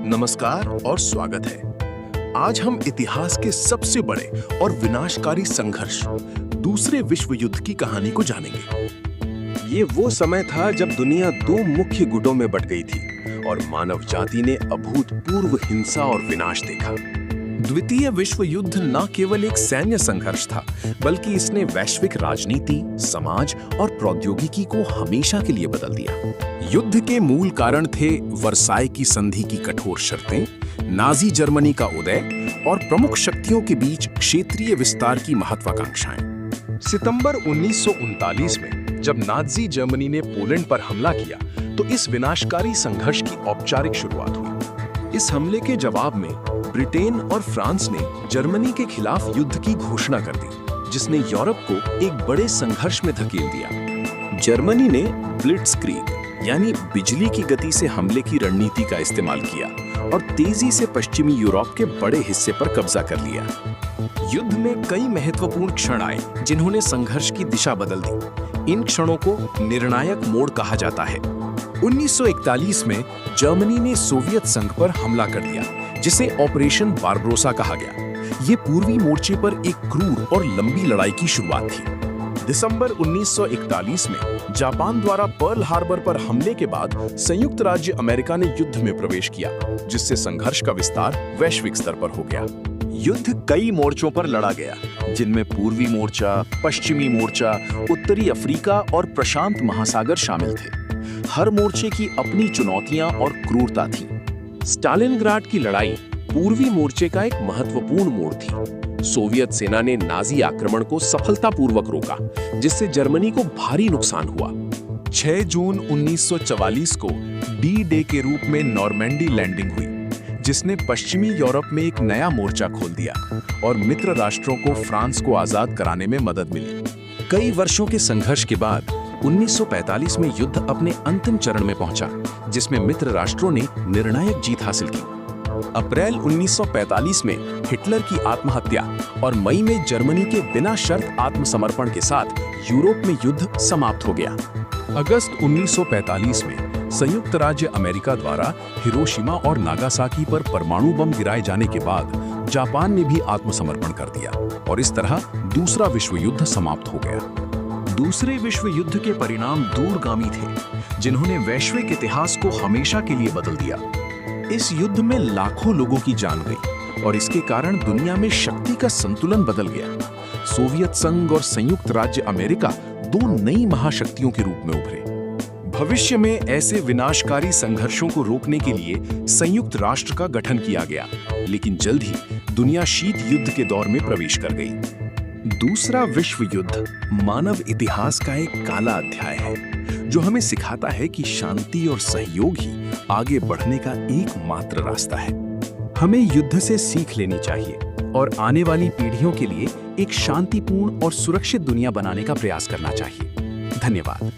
नमस्कार और स्वागत है। आज हम इतिहास के सबसे बड़े और विनाशकारी संघर्ष दूसरे विश्व युद्ध की कहानी को जानेंगे। ये वो समय था जब दुनिया दो मुख्य गुटों में बट गई थी और मानव जाति ने अभूतपूर्व हिंसा और विनाश देखा। द्वितीय विश्व युद्ध न केवल एक सैन्य संघर्ष था, बल्कि इसने वैश्विक राजनीति, समाज और प्रौद्योगिकी को हमेशा के लिए बदल दिया। युद्ध के मूल कारण थे वर्साई की संधि की कठोर शर्तें, नाजी जर्मनी का उदय और प्रमुख शक्तियों के बीच क्षेत्रीय विस्तार की महत्वाकांक्षाएं। सितंबर 1939 में जब नाजी जर्मनी ने पोलैंड पर हमला किया, तो इस विनाशकारी संघर्ष की औपचारिक शुरुआत हुई। इस हमले के जवाब में ब्रिटेन और फ्रांस ने जर्मनी के खिलाफ युद्ध की घोषणा कर दी, जिसने यूरोप को एक बड़े संघर्ष में धकेल दिया। जर्मनी ने ब्लिट्जक्रीग यानी बिजली की गति से हमले की रणनीति का इस्तेमाल किया और तेजी से पश्चिमी यूरोप के बड़े हिस्से पर कब्जा कर लिया। युद्ध में कई महत्वपूर्ण क्षण आए जिन्होंने संघर्ष की दिशा बदल दी। इन क्षणों को निर्णायक मोड़ कहा जाता है। 1941 में जर्मनी ने सोवियत संघ पर हमला कर दिया, जिसे ऑपरेशन बारबरोसा कहा गया। ये पूर्वी मोर्चे पर एक क्रूर और लंबी लड़ाई की शुरुआत थी। दिसंबर 1941 में जापान द्वारा पर्ल हार्बर पर हमले के बाद संयुक्त राज्य अमेरिका ने युद्ध में प्रवेश किया, जिससे संघर्ष का विस्तार वैश्विक स्तर पर हो गया। युद्ध कई मोर्चों पर लड़ा गया, जिनमें पूर्वी मोर्चा, पश्चिमी मोर्चा, उत्तरी अफ्रीका और प्रशांत महासागर शामिल थे। हर मोर्चे की अपनी चुनौतियां और क्रूरता थी। स्टालिनग्राड की लड़ाई पूर्वी मोर्चे का एक महत्वपूर्ण मोड़ थी। सोवियत सेना ने नाजी आक्रमण को सफलतापूर्वक रोका, जिससे जर्मनी को भारी नुकसान हुआ। 6 जून 1944 को डी डे के रूप में नॉर्मैंडी लैंडिंग हुई, जिसने पश्चिमी यूरोप में एक नया मोर्चा खोल दिया और मित्र राष्ट्रों को फ्रांस को आजाद कराने में मदद मिली। कई वर्षों के संघर्ष के बाद 1945 में युद्ध अपने अंतिम चरण में पहुंचा, जिसमें मित्र राष्ट्रों ने निर्णायक जीत हासिल की। अप्रैल 1945 में हिटलर की आत्महत्या और मई में जर्मनी के बिना शर्त आत्मसमर्पण के साथ यूरोप में युद्ध समाप्त हो गया। अगस्त 1945 में संयुक्त राज्य अमेरिका द्वारा हिरोशिमा और नागासाकी पर परमाणु बम गिराए जाने के बाद जापान ने भी आत्मसमर्पण कर दिया और इस तरह दूसरा विश्व युद्ध समाप्त हो गया। दूसरे विश्व युद्ध के परिणाम दूरगामी थे, जिन्होंने वैश्विक इतिहास को हमेशा के लिए बदल दिया। इस युद्ध में लाखों लोगों की जान गई और इसके कारण दुनिया में शक्ति का संतुलन बदल गया। सोवियत संघ और संयुक्त राज्य अमेरिका दो नई महाशक्तियों के रूप में उभरे। भविष्य में ऐसे विनाशकारी संघर्षों को रोकने के लिए संयुक्त राष्ट्र का गठन किया गया, लेकिन जल्द ही दुनिया शीत युद्ध के दौर में प्रवेश कर गई। दूसरा विश्व युद्ध मानव इतिहास का एक काला अध्याय है, जो हमें सिखाता है कि शांति और सहयोग ही आगे बढ़ने का एकमात्र रास्ता है। हमें युद्ध से सीख लेनी चाहिए और आने वाली पीढ़ियों के लिए एक शांतिपूर्ण और सुरक्षित दुनिया बनाने का प्रयास करना चाहिए। धन्यवाद।